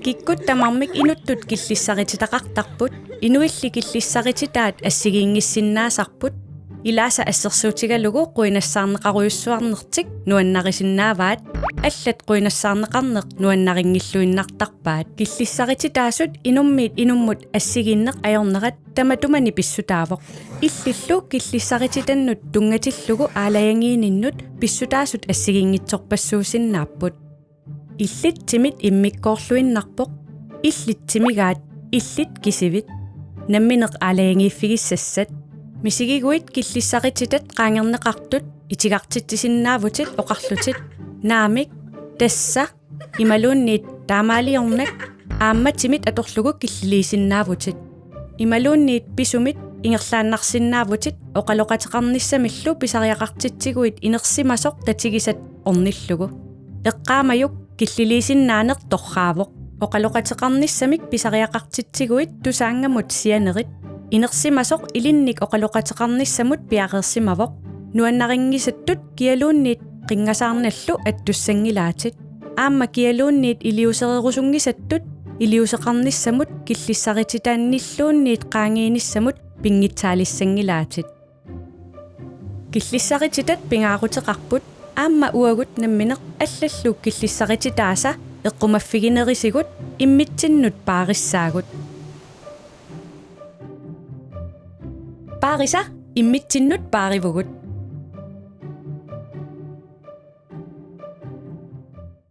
Kikkut tamarmik inuttut killissaritataqartarput inuilli killissaritaat assigiingissinnaasarput ilaasa assersuutigalugu quinassаарneqaruyussuarnertik nuannarisinnaavaat аллат quinassаарneqarneq nuannaringilluinnartarpaat killissaritaasut inummiit inumмут ассигиннеq ajornerat tamatumani pissutaavoq иллиллу killissaritatannut tungatillugu aalayangiininnut pissutaasut assigiingitsorpassuusinnaapпут illit timit immikkoorluinnarpoq illit timigaat illit kisivit nammineq aalayangiiffigissat misigiguit killissarititat qaangerneqartut itigartittisinnaavutit oqarlutit naamik tassa imaluunniit taamaaliornak aammatimit atorlugu killiliisinnaavutit imaluunniit pisumit ingerlaannarsinnaavutit oqaloqateqarnissamillu pisariaqartitsiguit inersimasoq tatigisat ornillugu eqqaamayuk killiliisinnaaneq torraavoq oqaloqateqarnissamik pisariaqartitsiguit tusaangamut sianerit inersimasoq ilinnik oqaloqateqarnissamut piaqersimavoq nuannaringisattut kialuunniit qingasaarnallu attussangilaatit aamma kialuunniit iliusererusungisattut iliuseqarnissamut killissaritaannilluunniit qaangiinissamut pinngitsaalisangilaatit killissarititat pingaaqutеqarput aamma uagut nammineq аллаллук killissaritaasa eqqumaffiginerisigut immitsinnut paarissaagut paarisa immitsinnut paarivugut